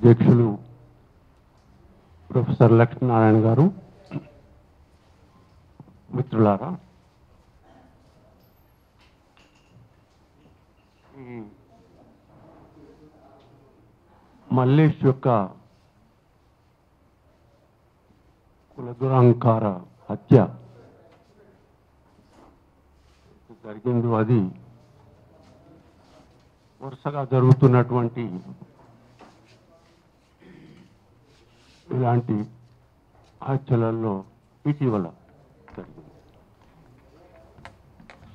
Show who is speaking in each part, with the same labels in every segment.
Speaker 1: అధ్యక్షులు ప్రొఫెసర్ లక్ష్మీనారాయణ గారు, మిత్రులారా, ఈ మల్లేష్ యొక్క కులదురహంకార హత్య జరిగిందో అది వరుసగా జరుగుతున్నటువంటి ఇలాంటి హత్యలలో ఇటీవల జరిగింది.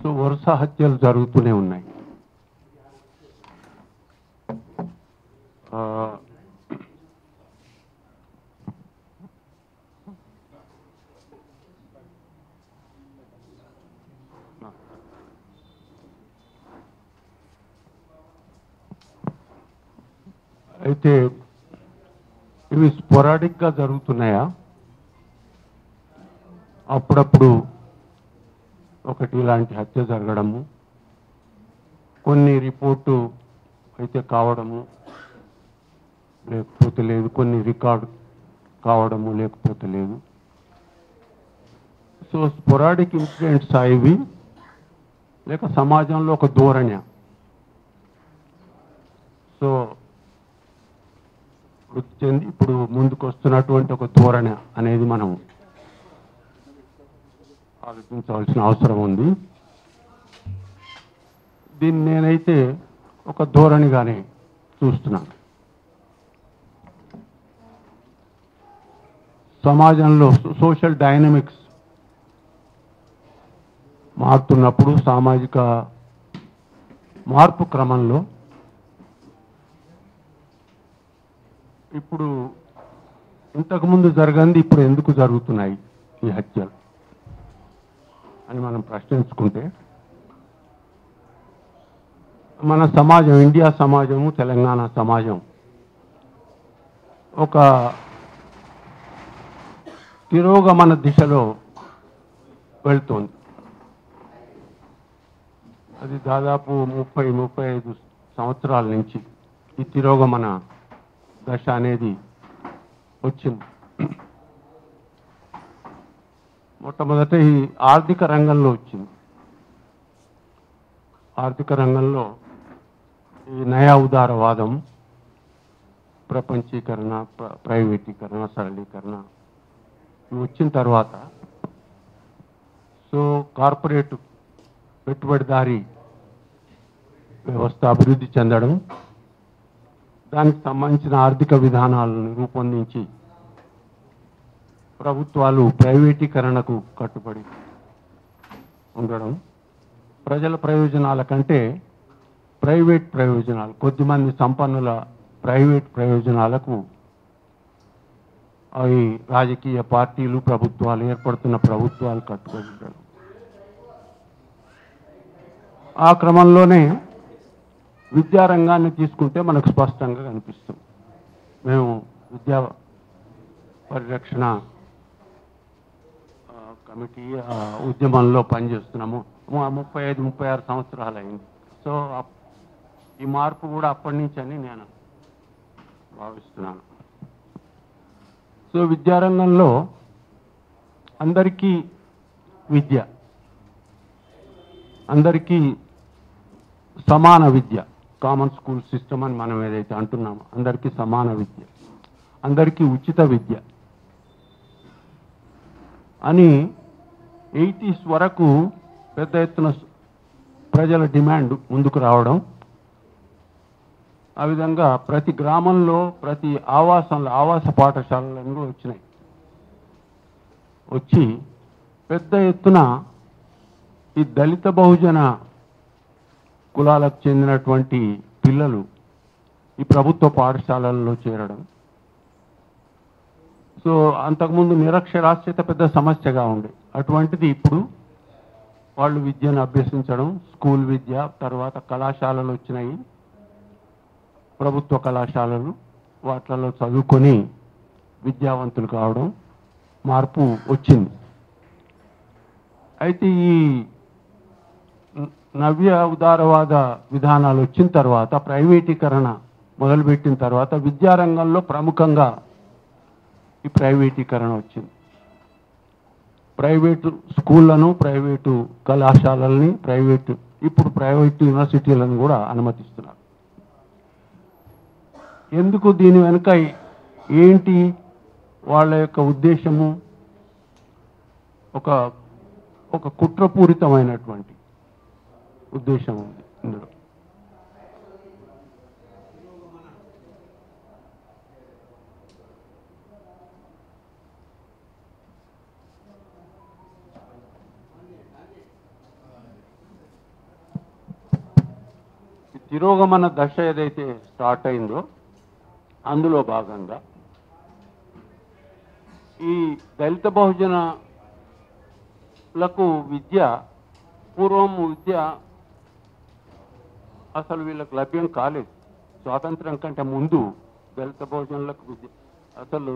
Speaker 1: సో వరుస హత్యలు జరుగుతూనే ఉన్నాయి. అయితే ఇవి స్పొరాడిక్గా జరుగుతున్నాయా? అప్పుడప్పుడు ఒకటి ఇలాంటి హత్య జరగడము, కొన్ని రిపోర్టు అయితే కావడము, లేకపోతే లేదు, కొన్ని రికార్డు కావడము, లేకపోతే లేదు. సో స్పొరాడిక్ ఇన్సిడెంట్స్ ఇవి, లేక సమాజంలో ఒక ధోరణి. సో వృద్ధి చెంది ఇప్పుడు ముందుకు వస్తున్నటువంటి ఒక ధోరణి అనేది మనం ఆలోచించవలసిన అవసరం ఉంది. దీన్ని నేనైతే ఒక ధోరణిగానే చూస్తున్నాను. సమాజంలో సోషల్ డైనమిక్స్ మారుతున్నప్పుడు, సామాజిక మార్పు క్రమంలో ఇప్పుడు ఇంతకుముందు జరగంది ఇప్పుడు ఎందుకు జరుగుతున్నాయి ఈ హత్యలు అని మనం ప్రశ్నించుకుంటే, మన సమాజం, ఇండియా సమాజము, తెలంగాణ సమాజం ఒక తిరోగమన దిశలో వెళ్తోంది. అది దాదాపు 30-35 సంవత్సరాల నుంచి ఈ తిరోగమన దశ అనేది వచ్చింది. మొట్టమొదట ఈ ఆర్థిక రంగంలో వచ్చింది. ఆర్థిక రంగంలో ఈ నయా ఉదారవాదం, ప్రపంచీకరణ, ప్రైవేటీకరణ, సరళీకరణ వచ్చిన తర్వాత సో కార్పొరేట్ పెట్టుబడిదారీ వ్యవస్థ అభివృద్ధి చెందడం, దానికి సంబంధించిన ఆర్థిక విధానాలను రూపొందించి ప్రభుత్వాలు ప్రైవేటీకరణకు కట్టుబడి ఉండడం, ప్రజల ప్రయోజనాల కంటే ప్రైవేట్ ప్రయోజనాలు, కొద్దిమంది సంపన్నుల ప్రైవేట్ ప్రయోజనాలకు అవి రాజకీయ పార్టీలు, ప్రభుత్వాలు, ఏర్పడుతున్న ప్రభుత్వాలు కట్టుబడి ఉండడం. ఆ క్రమంలోనే విద్యారంగాన్ని తీసుకుంటే మనకు స్పష్టంగా కనిపిస్తుంది. మేము విద్యా పరిరక్షణ కమిటీ ఉద్యమంలో పనిచేస్తున్నాము. 35-36 సంవత్సరాలు అయింది. సో ఈ మార్పు కూడా అప్పటి నుంచి అని నేను భావిస్తున్నాను. సో విద్యారంగంలో అందరికీ విద్య, అందరికీ సమాన విద్య, కామన్ స్కూల్ సిస్టమ్ అని మనం ఏదైతే అంటున్నామో, అందరికీ సమాన విద్య, అందరికీ ఉచిత విద్య అని 80s వరకు పెద్ద ఎత్తున ప్రజల డిమాండ్ ముందుకు రావడం, ఆ విధంగా ప్రతి గ్రామంలో, ప్రతి ఆవాస పాఠశాలలు వచ్చినాయి. వచ్చి పెద్ద ఎత్తున ఈ దళిత బహుజన కులాలకు చెందినటువంటి పిల్లలు ఈ ప్రభుత్వ పాఠశాలల్లో చేరడం. సో అంతకుముందు నిరక్షరాస్యత పెద్ద సమస్యగా ఉండే, అటువంటిది ఇప్పుడు వాళ్ళు విద్యను అభ్యసించడం, స్కూల్ విద్య, తర్వాత కళాశాలలు వచ్చినాయి, ప్రభుత్వ కళాశాలలు, వాటిలలో చదువుకొని విద్యావంతులు కావడం, మార్పు వచ్చింది. అయితే ఈ నవ్య ఉదారవాద విధానాలు వచ్చిన తర్వాత, ప్రైవేటీకరణ మొదలుపెట్టిన తర్వాత విద్యారంగంలో ప్రముఖంగా ఈ ప్రైవేటీకరణ వచ్చింది. ప్రైవేటు స్కూళ్లను, ప్రైవేటు కళాశాలల్ని, ఇప్పుడు ప్రైవేటు యూనివర్సిటీలను కూడా అనుమతిస్తున్నారు. ఎందుకు దీని వెనుక ఏంటి వాళ్ళ యొక్క ఉద్దేశము? ఒక కుట్రపూరితమైనటువంటి ఉద్దేశం ఉంది ఇందులో. తిరోగమన దశ ఏదైతే స్టార్ట్ అయిందో అందులో భాగంగా ఈ దళిత బహుజనులకు పూర్వం విద్య అసలు వీళ్ళకి లభ్యం కాలేదు. స్వాతంత్రం కంటే ముందు దళిత బహుజనులకు విద్య అసలు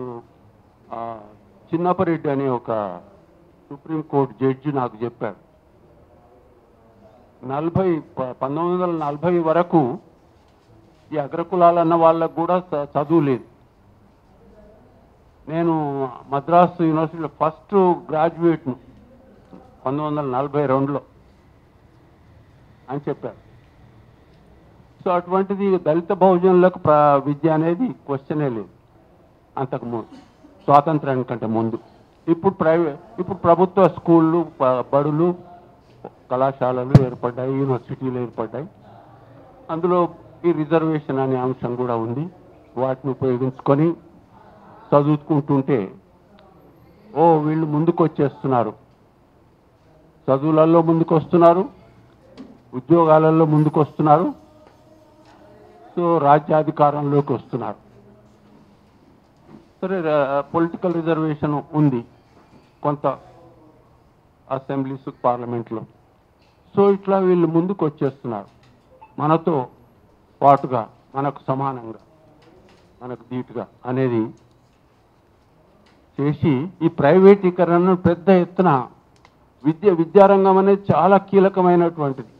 Speaker 1: చిన్నపరెడ్డి అనే ఒక సుప్రీంకోర్టు జడ్జి నాకు చెప్పారు, 1940 వరకు ఈ అగ్రకులాలన్న వాళ్ళకు కూడా చదువు లేదు. నేను మద్రాసు యూనివర్సిటీలో ఫస్ట్ గ్రాడ్యుయేట్ను 1942లో అని చెప్పారు. సో అటువంటిది దళిత బహుజనులకు విద్య అనేది క్వశ్చనే లేదు అంతకుముందు, స్వాతంత్రానికంటే ముందు. ఇప్పుడు ప్రభుత్వ స్కూళ్ళు, బడులు, కళాశాలలు ఏర్పడ్డాయి, యూనివర్సిటీలు ఏర్పడ్డాయి. అందులో ఈ రిజర్వేషన్ అనే అంశం కూడా ఉంది. వాటిని ఉపయోగించుకొని చదువుకుంటుంటే వీళ్ళు ముందుకు వచ్చేస్తున్నారు, చదువులలో ముందుకు వస్తున్నారు, ఉద్యోగాలలో ముందుకు వస్తున్నారు, సో రాజ్యాధికారంలోకి వస్తున్నారు. సరే, పొలిటికల్ రిజర్వేషన్ ఉంది కొంత అసెంబ్లీస్, పార్లమెంట్లో. సో ఇట్లా వీళ్ళు ముందుకు వచ్చేస్తున్నారు, మనతో పాటుగా, మనకు సమానంగా, మనకు ధీటుగా అనేది చేసి ఈ ప్రైవేటీకరణను పెద్ద ఎత్తున విద్యారంగం అనేది చాలా కీలకమైనటువంటిది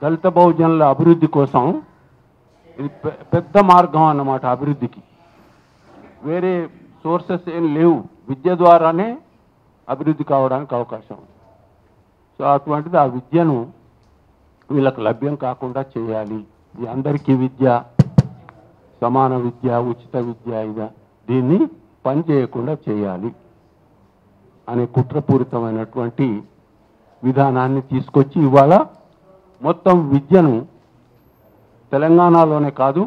Speaker 1: దళిత బహుజనుల అభివృద్ధి కోసం. ఇది పెద్ద మార్గం అన్నమాట అభివృద్ధికి. వేరే సోర్సెస్ ఏం లేవు, విద్య ద్వారానే అభివృద్ధి కావడానికి అవకాశం ఉంది. సో అటువంటిది ఆ విద్యను వీళ్ళకు లభ్యం కాకుండా చేయాలి. ఇది అందరికీ విద్య, సమాన విద్య, ఉచిత విద్య, దీన్ని పని చేయకుండా చేయాలి అనే కుట్రపూరితమైనటువంటి విధానాన్ని తీసుకొచ్చి ఇవాళ మొత్తం విద్యను తెలంగాణలోనే కాదు,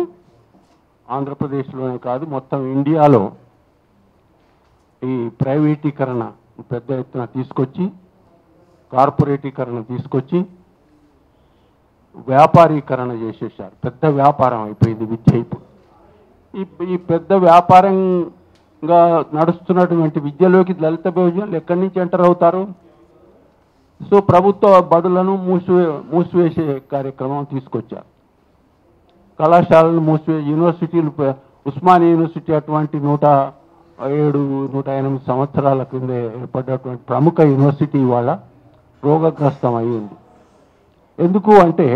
Speaker 1: ఆంధ్రప్రదేశ్లోనే కాదు, మొత్తం ఇండియాలో ఈ ప్రైవేటీకరణ పెద్ద ఎత్తున తీసుకొచ్చి, కార్పొరేటీకరణ తీసుకొచ్చి వ్యాపారీకరణ చేసేసారు. పెద్ద వ్యాపారం అయిపోయింది విద్య. ఇప్పుడు ఈ పెద్ద వ్యాపారంగా నడుస్తున్నటువంటి విద్యలోకి దళిత బహుజనులు ఎక్కడి నుంచి ఎంటర్ అవుతారు? సో ప్రభుత్వ బడులను మూసివేసే కార్యక్రమం తీసుకొచ్చారు. కళాశాలను యూనివర్సిటీలు, ఉస్మానియా యూనివర్సిటీ అటువంటి 107-108 సంవత్సరాల కింద ఏర్పడ్డటువంటి ప్రముఖ యూనివర్సిటీ ఇవాళ రోగగ్రస్తం అయ్యింది. ఎందుకు అంటే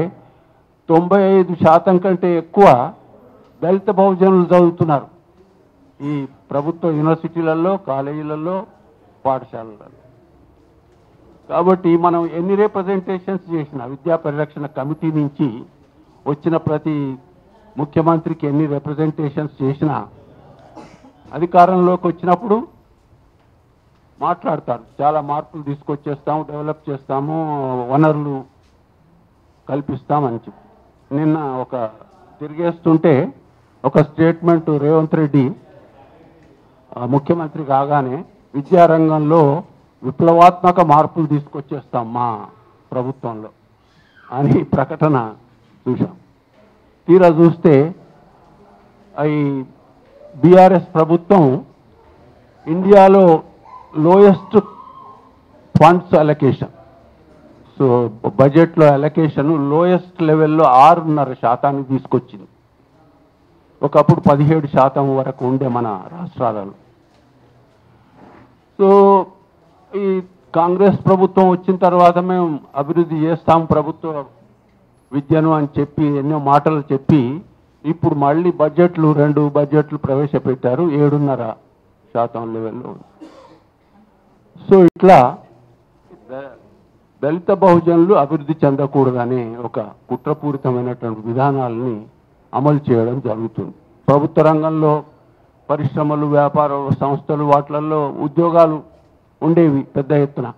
Speaker 1: 95% కంటే ఎక్కువ దళిత బహుజనులు చదువుతున్నారు ఈ ప్రభుత్వ యూనివర్సిటీలలో, కాలేజీలలో, పాఠశాలలలో. కాబట్టి మనం ఎన్ని రిప్రజెంటేషన్స్ చేసినా, విద్యా పరిరక్షణ కమిటీ నుంచి వచ్చిన ప్రతి ముఖ్యమంత్రికి ఎన్ని రిప్రజెంటేషన్స్ చేసినా అధికారంలోకి వచ్చినప్పుడు మాట్లాడతారు, చాలా మార్పులు తీసుకొచ్చేస్తాము, డెవలప్ చేస్తాము, వనరులు కల్పిస్తామని చెప్పి. నిన్న తిరిగేస్తుంటే ఒక స్టేట్మెంట్ రేవంత్ రెడ్డి ముఖ్యమంత్రి కాగానే విద్యారంగంలో విప్లవాత్మక మార్పులు తీసుకొచ్చేస్తాం మా ప్రభుత్వంలో అని ప్రకటన చూసాం. తీరా చూస్తే ఈ బీఆర్ఎస్ ప్రభుత్వం ఇండియాలో లోయెస్ట్ ఫండ్స్ అలొకేషన్, సో బడ్జెట్లో అలొకేషన్ లోయెస్ట్ లెవెల్లో 6.5% తీసుకొచ్చింది. ఒకప్పుడు 17% వరకు ఉండే మన రాష్ట్రాలలో. సో ఈ కాంగ్రెస్ ప్రభుత్వం వచ్చిన తర్వాత మేము అభివృద్ధి చేస్తాం ప్రభుత్వ విద్యను అని చెప్పి ఎన్నో మాటలు చెప్పి ఇప్పుడు మళ్ళీ బడ్జెట్లు 2 బడ్జెట్లు ప్రవేశపెట్టారు, 7.5% లెవెల్లో ఉంది. సో ఇట్లా దళిత బహుజనులు అభివృద్ధి చెందకూడదనే ఒక కుట్రపూరితమైనటువంటి విధానాలని అమలు చేయడం జరుగుతుంది. ప్రభుత్వ రంగంలో పరిశ్రమలు, వ్యాపార సంస్థలు, వాటిల్లో ఉద్యోగాలు ఉండేవి పెద్ద ఎత్తున.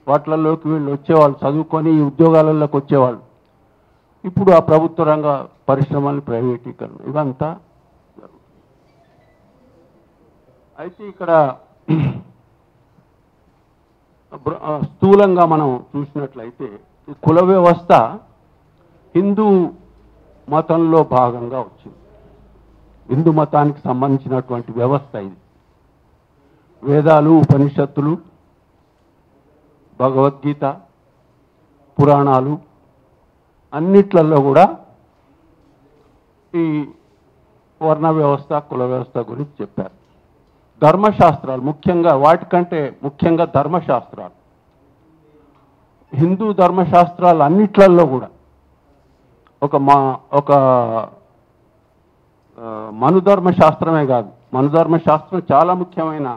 Speaker 1: వాటిల్లోకి వీళ్ళు వచ్చేవాళ్ళు, చదువుకొని ఈ ఉద్యోగాలలోకి వచ్చేవాళ్ళు. ఇప్పుడు ఆ ప్రభుత్వ రంగ పరిశ్రమలు ప్రైవేటీకరణ ఇవంతా అయితే ఇక్కడ స్థూలంగా మనం చూసినట్లయితే ఈ కుల వ్యవస్థ హిందూ మతంలో భాగంగా వచ్చింది. హిందూ మతానికి సంబంధించినటువంటి వ్యవస్థ ఇది. వేదాలు, ఉపనిషత్తులు, భగవద్గీత, పురాణాలు అన్నిట్లలో కూడా ఈ వర్ణ వ్యవస్థ, కుల వ్యవస్థ గురించి చెప్పారు. ధర్మశాస్త్రాలు ముఖ్యంగా, వాటికంటే ముఖ్యంగా ధర్మశాస్త్రాలు, హిందూ ధర్మశాస్త్రాలు అన్నిట్లలో కూడా ఒక మనుధర్మశాస్త్రమే కాదు, మనుధర్మశాస్త్రం చాలా ముఖ్యమైన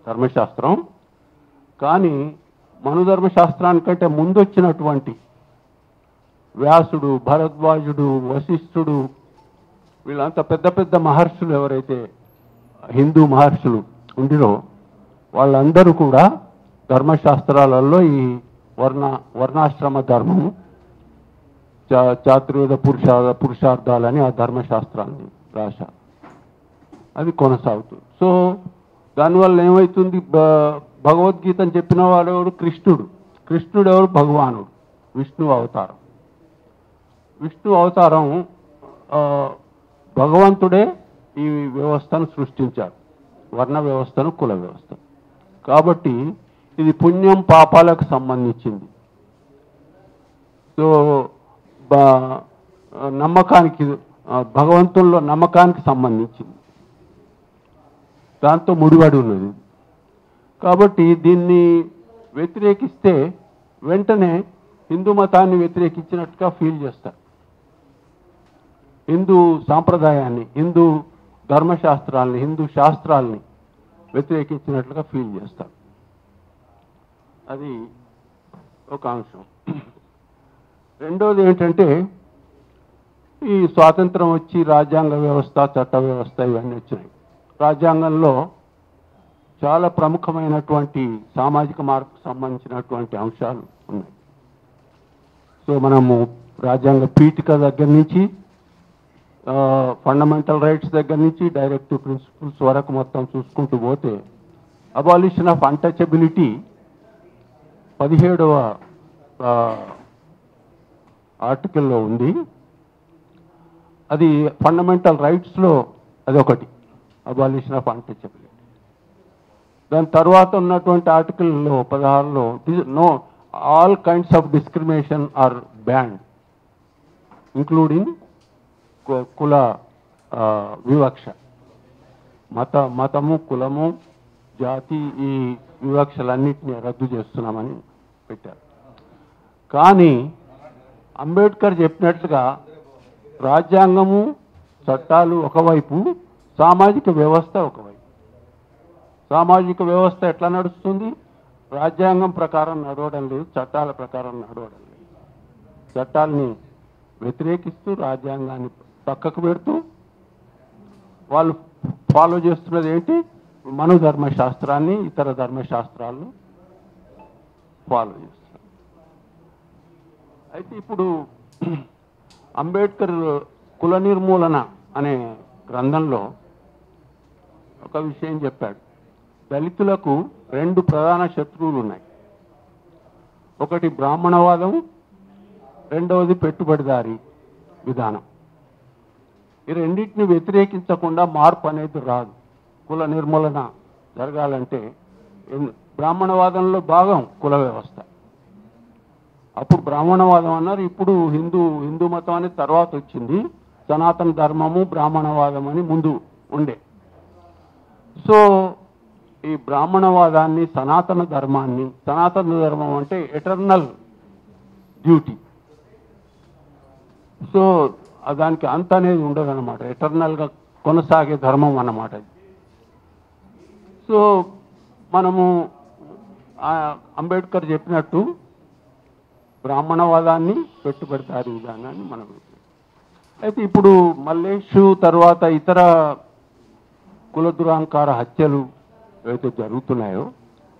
Speaker 1: ధర్మశాస్త్రం. కానీ మనుధర్మశాస్త్రానికంటే ముందొచ్చినటువంటి వ్యాసుడు, భరద్వాజుడు, వశిష్ఠుడు, వీళ్ళంతా పెద్ద పెద్ద మహర్షులు ఎవరైతే హిందూ మహర్షులు ఉండిరో వాళ్ళందరూ కూడా ధర్మశాస్త్రాలలో ఈ వర్ణాశ్రమ ధర్మము, చాతుర్వేద పురుషార్థాలని ఆ ధర్మశాస్త్రాన్ని రాశారు. అది కొనసాగుతుంది. సో దానివల్ల ఏమవుతుంది, భగవద్గీతని చెప్పిన వాడెవడు? కృష్ణుడు. కృష్ణుడు ఎవరు? భగవానుడు, విష్ణు అవతారం. విష్ణు అవతారం భగవంతుడే ఈ వ్యవస్థను సృష్టించాడు, వర్ణ వ్యవస్థను, కుల వ్యవస్థను. కాబట్టి ఇది పుణ్యం పాపాలకు సంబంధించింది. సో నమ్మకానికి, భగవంతుల్లో నమ్మకానికి సంబంధించింది, దాంతో ముడిపడి ఉన్నది. కాబట్టి దీన్ని వ్యతిరేకిస్తే వెంటనే హిందూ మతాన్ని వ్యతిరేకించినట్టుగా ఫీల్ చేస్తారు. హిందూ సాంప్రదాయాన్ని, హిందూ ధర్మశాస్త్రాలని, హిందూ శాస్త్రాలని వ్యతిరేకించినట్లుగా ఫీల్ చేస్తారు. అది ఒక అంశం. రెండోది ఏంటంటే, ఈ స్వాతంత్రం వచ్చి రాజ్యాంగ వ్యవస్థ, చట్ట వ్యవస్థ ఇవన్నీ వచ్చినాయి. రాజ్యాంగంలో చాలా ప్రముఖమైనటువంటి సామాజిక మార్పుకు సంబంధించినటువంటి అంశాలు ఉన్నాయి. సో మనము రాజ్యాంగ పీఠిక దగ్గర నుంచి, ఫండమెంటల్ రైట్స్ దగ్గర నుంచి, డైరెక్టివ్ ప్రిన్సిపల్స్ వరకు మొత్తం చూసుకుంటూ పోతే అబాలిషన్ ఆఫ్ అన్టచబిలిటీ 17వ ఆర్టికల్లో ఉంది. అది ఫండమెంటల్ రైట్స్లో అదొకటి, అబాలిషన్ ఆఫ్ అన్టచబిలిటీ. దాని తర్వాత ఉన్నటువంటి ఆర్టికల్లో 16లో no all kinds of discrimination are banned including కుల వివక్ష, మతము, కులము, జాతి, ఈ వివక్షలన్నింటినీ రద్దు చేస్తున్నామని పెట్టారు. కానీ అంబేద్కర్ చెప్పినట్లుగా రాజ్యాంగము, చట్టాలు ఒకవైపు, సామాజిక వ్యవస్థ ఒకవైపు. సామాజిక వ్యవస్థ ఎట్లా నడుస్తుంది? రాజ్యాంగం ప్రకారం నడవడం లేదు, చట్టాల ప్రకారం నడవడం లేదు. చట్టాలని వ్యతిరేకిస్తూ, రాజ్యాంగాన్ని పక్కకు పెడుతూ వాళ్ళు ఫాలో చేస్తున్నది ఏంటి? మను ధర్మశాస్త్రాన్ని, ఇతర ధర్మశాస్త్రాలను ఫాలో చేస్తారు. అయితే ఇప్పుడు అంబేద్కర్ కుల నిర్మూలన అనే గ్రంథంలో ఒక విషయం చెప్పాడు. దళితులకు 2 ప్రధాన శత్రువులు ఉన్నాయి. ఒకటి బ్రాహ్మణవాదం, రెండవది పెట్టుబడిదారీ విధానం. ఈ రెండింటిని వ్యతిరేకించకుండా మార్పు అనేది రాదు. కుల నిర్మూలన జరగాలంటే బ్రాహ్మణవాదంలో భాగం కుల వ్యవస్థ. అప్పుడు బ్రాహ్మణవాదం అన్నారు, ఇప్పుడు హిందూ మతం అనేది తర్వాత వచ్చింది. సనాతన ధర్మము, బ్రాహ్మణవాదం అని ముందు ఉండే. సో ఈ బ్రాహ్మణవాదాన్ని, సనాతన ధర్మాన్ని, సనాతన ధర్మం అంటే ఎటర్నల్ డ్యూటీ. సో దానికి అంత అనేది ఉండదన్నమాట. ఎటర్నల్గా కొనసాగే ధర్మం అన్నమాట. సో మనము అంబేద్కర్ చెప్పినట్టు బ్రాహ్మణవాదాన్ని పెట్టుబడిదారి విధానాన్ని మనం అయితే ఇప్పుడు మల్లేషు తర్వాత ఇతర కుల దురాంకార హత్యలు ఏవైతే జరుగుతున్నాయో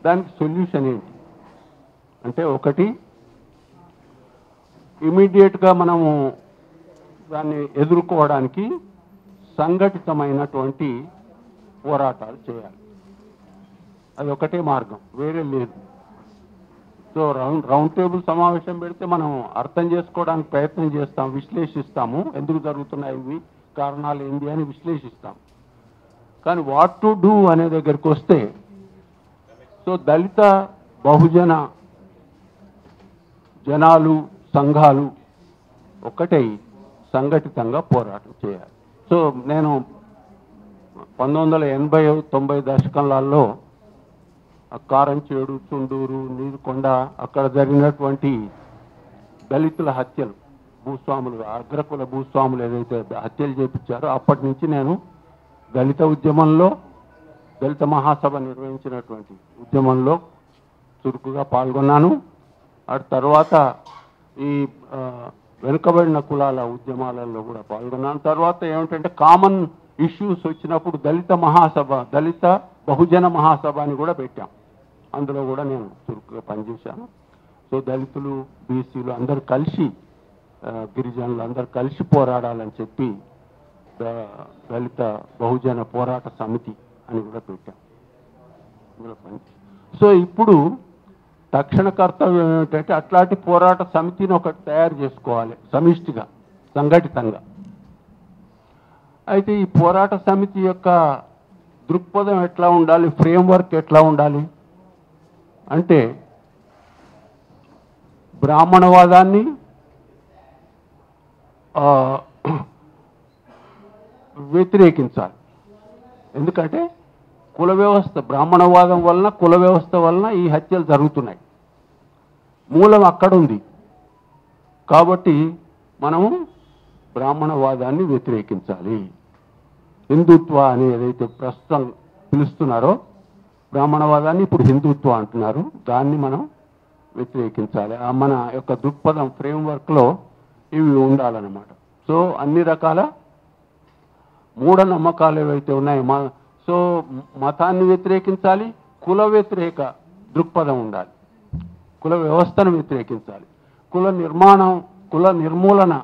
Speaker 1: దానికి సొల్యూషన్ ఏంటి అంటే, ఒకటి ఇమీడియట్గా మనము దాన్ని ఎదుర్కోవడానికి సంఘటితమైనటువంటి పోరాటాలు చేయాలి. అది ఒకటే మార్గం, వేరే లేదు. సో రౌండ్ టేబుల్ సమావేశం పెడితే మనం అర్థం చేసుకోవడానికి ప్రయత్నం చేస్తాం, విశ్లేషిస్తాము, ఎందుకు జరుగుతున్నాయి ఇవి, కారణాలు ఏంటి అని విశ్లేషిస్తాం. కానీ వాట్ టు డూ అనే దగ్గరికి వస్తే, సో దళిత బహుజన జనాలు సంఘాలు ఒక్కటై సంఘటితంగా పోరాటం చేయాలి. సో నేను 1980-90 దశకాలలో కారంచేడు, చుండూరు, నీరుకొండ అక్కడ జరిగినటువంటి దళితుల హత్యలు, భూస్వాములు, అగ్రకుల భూస్వాములు ఏదైతే హత్యలు చేపించారో అప్పటి నుంచి నేను దళిత ఉద్యమంలో, దళిత మహాసభ నిర్వహించినటువంటి ఉద్యమంలో చురుకుగా పాల్గొన్నాను. ఆ తర్వాత ఈ వెనుకబడిన కులాల ఉద్యమాలలో కూడా పాల్గొన్నాను. తర్వాత ఏమిటంటే కామన్ ఇష్యూస్ వచ్చినప్పుడు దళిత మహాసభ, దళిత బహుజన మహాసభ అని కూడా పెట్టాం. అందులో కూడా నేను చురుకుగా పనిచేశాను. సో దళితులు, బీసీలు అందరూ కలిసి, గిరిజనులు అందరూ కలిసి పోరాడాలని చెప్పి దళిత బహుజన పోరాట సమితి అని కూడా పెట్టాం. సో ఇప్పుడు తక్షణ కర్తవ్యం ఏమిటంటే అట్లాంటి పోరాట సమితిని ఒకటి తయారు చేసుకోవాలి, సమిష్టిగా, సంఘటితంగా. అయితే ఈ పోరాట సమితి యొక్క దృక్పథం ఎట్లా ఉండాలి, ఫ్రేమ్వర్క్ ఎట్లా ఉండాలి అంటే, బ్రాహ్మణవాదాన్ని వ్యతిరేకించాలి. ఎందుకంటే కుల వ్యవస్థ, బ్రాహ్మణవాదం వలన, కుల వ్యవస్థ వలన ఈ హత్యలు జరుగుతున్నాయి. మూలం అక్కడ ఉంది. కాబట్టి మనము బ్రాహ్మణవాదాన్ని వ్యతిరేకించాలి. హిందుత్వ అని ఏదైతే ప్రస్తుతం పిలుస్తున్నారో, బ్రాహ్మణవాదాన్ని ఇప్పుడు హిందుత్వ అంటున్నారు, దాన్ని మనం వ్యతిరేకించాలి. మన యొక్క దృక్పథం ఫ్రేమ్వర్క్లో ఇవి ఉండాలన్నమాట. సో అన్ని రకాల మూఢనమ్మకాలు ఏవైతే ఉన్నాయో, సో మతాన్ని వ్యతిరేకించాలి, కుల వ్యతిరేక దృక్పథం ఉండాలి, కుల వ్యవస్థను వ్యతిరేకించాలి, కుల నిర్మాణం, కుల నిర్మూలన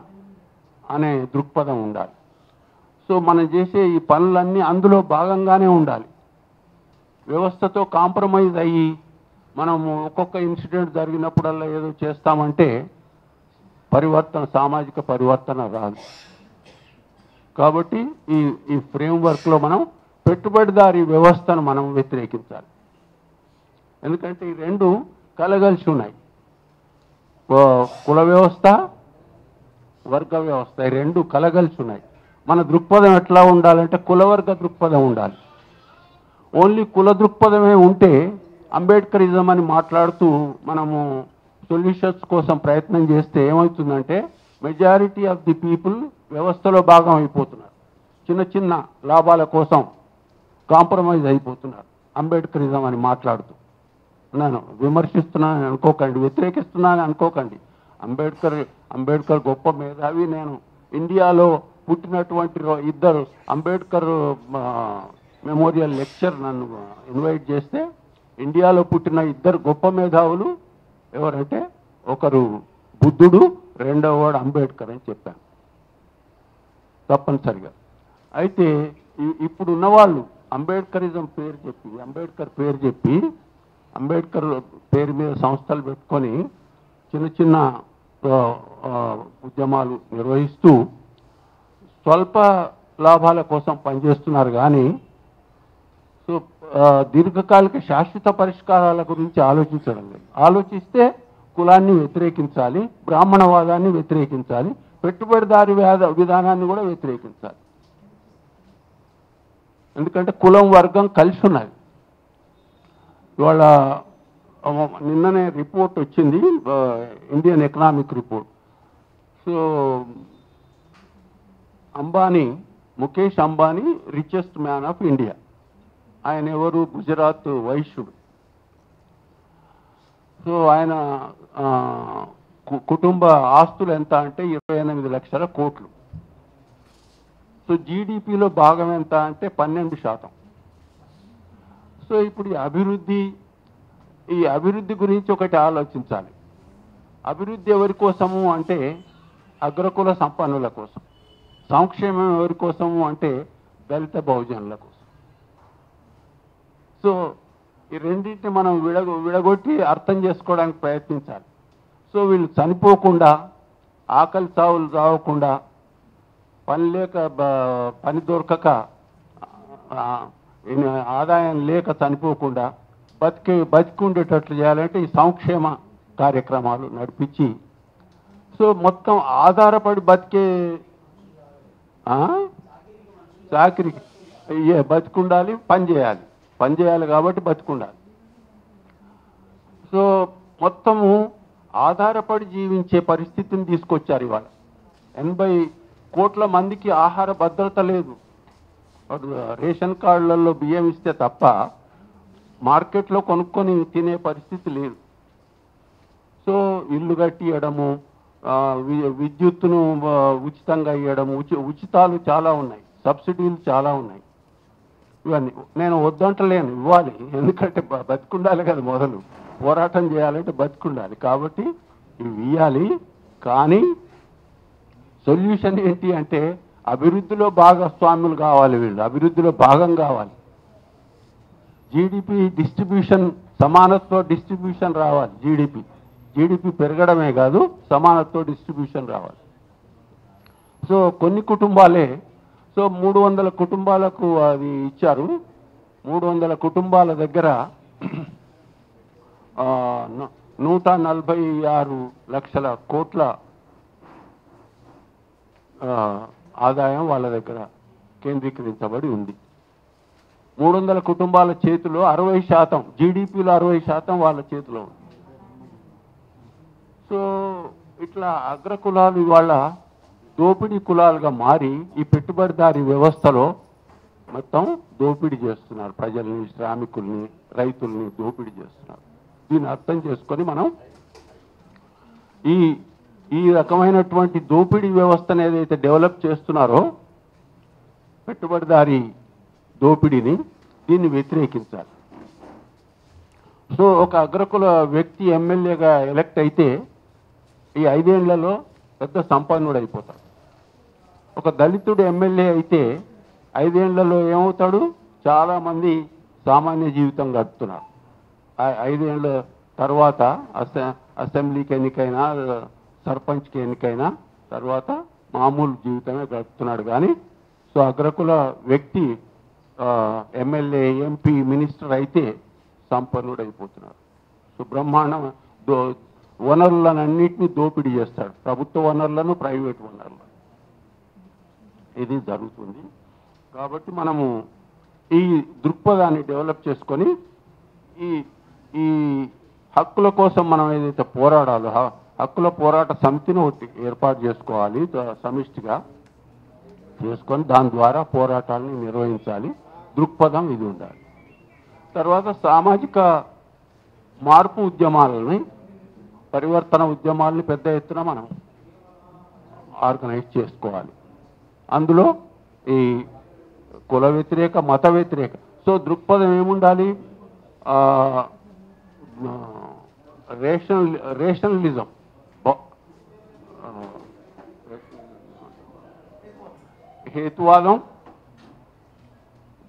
Speaker 1: అనే దృక్పథం ఉండాలి. సో మనం చేసే ఈ పనులన్నీ అందులో భాగంగానే ఉండాలి. వ్యవస్థతో కాంప్రమైజ్ అయ్యి మనము ఒక్కొక్క ఇన్సిడెంట్ జరిగినప్పుడల్లా ఏదో చేస్తామంటే పరివర్తన, సామాజిక పరివర్తన రాదు. కాబట్టి ఈ ఫ్రేమ్వర్క్లో మనం పెట్టుబడిదారీ వ్యవస్థను మనం వ్యతిరేకించాలి. ఎందుకంటే ఈ రెండు కలగలిసి ఉన్నాయి, కుల వ్యవస్థ, వర్గ వ్యవస్థ, ఈ రెండు కలగలిసి ఉన్నాయి. మన దృక్పథం ఎట్లా ఉండాలంటే కులవర్గ దృక్పథం ఉండాలి. ఓన్లీ కుల దృక్పథమే ఉంటే అంబేద్కరిజం అని మాట్లాడుతూ మనము సొల్యూషన్స్ కోసం ప్రయత్నం చేస్తే ఏమవుతుందంటే, మెజారిటీ ఆఫ్ ది పీపుల్ వ్యవస్థలో భాగం అయిపోతున్నారు, చిన్న చిన్న లాభాల కోసం కాంప్రమైజ్ అయిపోతున్నారు అంబేద్కరిజం అని మాట్లాడుతూ. నేను విమర్శిస్తున్నానని అనుకోకండి, వ్యతిరేకిస్తున్నానని అనుకోకండి. అంబేద్కర్ గొప్ప మేధావి. నేను ఇండియాలో పుట్టినటువంటి ఇద్దరు అంబేద్కర్ మెమోరియల్ లెక్చర్ నన్ను ఇన్వైట్ చేస్తే, ఇండియాలో పుట్టిన ఇద్దరు గొప్ప మేధావులు ఎవరంటే, ఒకరు బుద్ధుడు, రెండవ వాడు అంబేద్కర్ అని చెప్పాను తప్పనిసరిగా. అయితే ఇప్పుడు ఉన్నవాళ్ళు అంబేద్కరిజం పేరు చెప్పి, అంబేద్కర్ పేరు మీద సంస్థలు పెట్టుకొని చిన్న చిన్న ఉద్యమాలు నిర్వహిస్తూ స్వల్ప లాభాల కోసం పనిచేస్తున్నారు. కానీ సో దీర్ఘకాలిక శాశ్వత పరిష్కారాల గురించి ఆలోచించడం లేదు. ఆలోచిస్తే కులాన్ని వ్యతిరేకించాలి, బ్రాహ్మణవాదాన్ని వ్యతిరేకించాలి, పెట్టుబడిదారి విధానాన్ని కూడా వ్యతిరేకించాలి. ఎందుకంటే కులం, వర్గం కలిసి ఉన్నది. ఇవాళ నిన్ననే రిపోర్ట్ వచ్చింది, Indian economic report. So Ambani, Mukesh Ambani richest man of India. ఆయన ఎవరు? గుజరాత్ వైశ్యుడు. సో ఆయన కుటుంబ ఆస్తులు ఎంత అంటే 28 లక్షల కోట్లు. సో జీడిపిలో భాగం ఎంత అంటే 12%. సో ఇప్పుడు ఈ అభివృద్ధి గురించి ఒకటి ఆలోచించాలి. అభివృద్ధి ఎవరి కోసము అంటే అగ్రకుల సంపన్నుల కోసం. సంక్షేమం ఎవరి కోసము అంటే దళిత బహుజనుల కోసం. సో ఈ రెండింటిని మనం విడగొట్టి అర్థం చేసుకోవడానికి ప్రయత్నించాలి. సో వీళ్ళు చనిపోకుండా, ఆకలి చావులు చావకుండా, పని దొరకక, ఆదాయం లేక చనిపోకుండా బతికుండేటట్లు చేయాలంటే ఈ సంక్షేమ కార్యక్రమాలు నడిపించి, సో మొత్తం ఆధారపడి బతికే చాకరికి బతికుండాలి, పని చేయాలి కాబట్టి బతికుండాలి. సో మొత్తము ఆధారపడి జీవించే పరిస్థితిని తీసుకొచ్చారు ఇవాళ. 80 కోట్ల మందికి ఆహార భద్రత లేదు. రేషన్ కార్డులలో బియ్యం ఇస్తే తప్ప మార్కెట్లో కొనుక్కొని తినే పరిస్థితి లేదు. సో ఇల్లు కట్టియడము, విద్యుత్తును ఉచితంగా ఇవ్వడం, ఉచితాలు చాలా ఉన్నాయి, సబ్సిడీలు చాలా ఉన్నాయి. ఇవన్నీ నేను వద్దంటలేను, ఇవ్వాలి. ఎందుకంటే బతికుండాలి కదా, మొదలు పోరాటం చేయాలంటే బతికుండాలి. కాబట్టి ఇవి ఇవ్వాలి. కానీ సొల్యూషన్ ఏంటి అంటే అభివృద్ధిలో భాగస్వాములు కావాలి, వీళ్ళు అభివృద్ధిలో భాగం కావాలి. జీడిపి డిస్ట్రిబ్యూషన్, సమానత్వ డిస్ట్రిబ్యూషన్ రావాలి. జీడిపి పెరగడమే కాదు, సమానత్వ డిస్ట్రిబ్యూషన్ రావాలి. సో కొన్ని కుటుంబాలే, సో 300 కుటుంబాలకు అది ఇచ్చారు. 300 కుటుంబాల దగ్గర 146 లక్షల కోట్ల ఆదాయం వాళ్ళ దగ్గర కేంద్రీకరించబడి ఉంది. 300 కుటుంబాల చేతిలో 60%, జీడిపిలో 60% వాళ్ళ చేతిలో ఉంది. సో ఇట్లా అగ్రకులాలు ఇవాళ దోపిడీ కులాలుగా మారి ఈ పెట్టుబడిదారీ వ్యవస్థలో మొత్తం దోపిడీ చేస్తున్నారు. ప్రజల్ని, శ్రామికుల్ని, రైతుల్ని దోపిడీ చేస్తున్నారు. దీన్ని అర్థం చేసుకొని మనం ఈ రకమైనటువంటి దోపిడీ వ్యవస్థను ఏదైతే డెవలప్ చేస్తున్నారో, పెట్టుబడిదారీ దోపిడీని, దీన్ని వ్యతిరేకించాలి. సో ఒక అగ్రకుల వ్యక్తి ఎమ్మెల్యేగా ఎలక్ట్ అయితే ఈ 5 ఏళ్లలో పెద్ద సంపన్నుడు అయిపోతాడు. ఒక దళితుడు ఎమ్మెల్యే అయితే 5 ఏళ్లలో ఏమవుతాడు? చాలామంది సామాన్య జీవితం గడుపుతున్నారు. 5 ఏళ్ళ తర్వాత అసెంబ్లీకి ఎన్నికైనా, సర్పంచ్కి ఎన్నికైనా తర్వాత మామూలు జీవితమే గడుపుతున్నాడు. కానీ సో అగ్రకుల వ్యక్తి ఎమ్మెల్యే, ఎంపీ, మినిస్టర్ అయితే సంపన్నుడు అయిపోతున్నారు. సో బ్రహ్మాండం వనరులన్నింటినీ దోపిడీ చేస్తాడు, ప్రభుత్వ వనరులను, ప్రైవేట్ వనరులను. ఇది జరుగుతుంది. కాబట్టి మనము ఈ దృక్పథాన్ని డెవలప్ చేసుకొని ఈ హక్కుల కోసం మనం ఏదైతే పోరాడాలో, హక్కుల పోరాట సమితిని ఏర్పాటు చేసుకోవాలి, సమిష్టిగా చేసుకొని దాని ద్వారా పోరాటాలను నిర్వహించాలి. దృక్పథం ఇది ఉండాలి. తర్వాత సామాజిక మార్పు ఉద్యమాలని, పరివర్తన ఉద్యమాలని పెద్ద ఎత్తున మనం ఆర్గనైజ్ చేసుకోవాలి. అందులో ఈ కుల వ్యతిరేక, మత వ్యతిరేక, సో దృక్పథం ఏముండాలి? రేషనలిజం, హేతువాదం,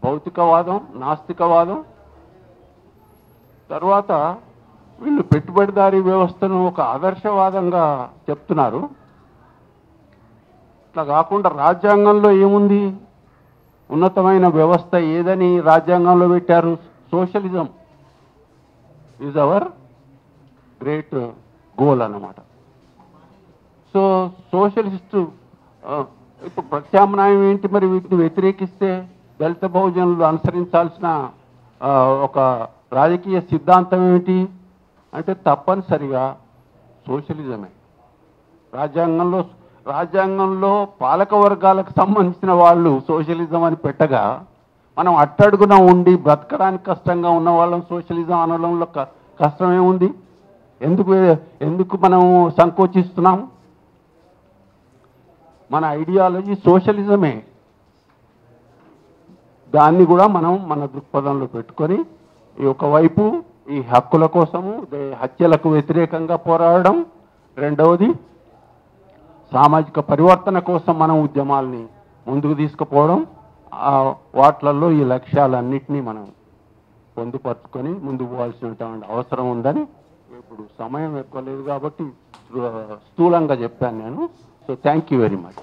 Speaker 1: భౌతికవాదం, నాస్తికవాదం. తర్వాత వీళ్ళు పెట్టుబడిదారీ వ్యవస్థను ఒక ఆదర్శవాదంగా చెప్తున్నారు. ఇట్లా కాకుండా రాజ్యాంగంలో ఏముంది? ఉన్నతమైన వ్యవస్థ ఏదని రాజ్యాంగంలో పెట్టారు? Socialism is our great goal అన్నమాట. సో సోషలిస్టు ఇప్పుడు ప్రత్యామ్నాయం ఏంటి? మరి వీటిని వ్యతిరేకిస్తే దళిత బహుజనులు అనుసరించాల్సిన ఒక రాజకీయ సిద్ధాంతం ఏమిటి అంటే తప్పనిసరిగా సోషలిజమే. రాజ్యాంగంలో రాజ్యాంగంలో పాలక వర్గాలకు సంబంధించిన వాళ్ళు సోషలిజం అని పెట్టగా మనం అట్టడుగున ఉండి బ్రతకడానికి కష్టంగా ఉన్న వాళ్ళం సోషలిజం అనడంలో కష్టమే ఉంది. ఎందుకు మనం సంకోచిస్తున్నాం? మన ఐడియాలజీ సోషలిజమే. దాన్ని కూడా మనం మన దృక్పథంలో పెట్టుకొని ఒకవైపు ఈ హక్కుల కోసము హత్యలకు వ్యతిరేకంగా పోరాడడం, రెండవది సామాజిక పరివర్తన కోసం మనం ఉద్యమాల్ని ముందుకు తీసుకుపోవడం, వాటిలలో ఈ లక్ష్యాలన్నింటినీ మనం పొందుపరుచుకొని ముందుకు పోవాల్సినటువంటి అవసరం ఉందని, ఇప్పుడు సమయం ఎక్కువ లేదు కాబట్టి స్థూలంగా చెప్పాను నేను. So thank you very much.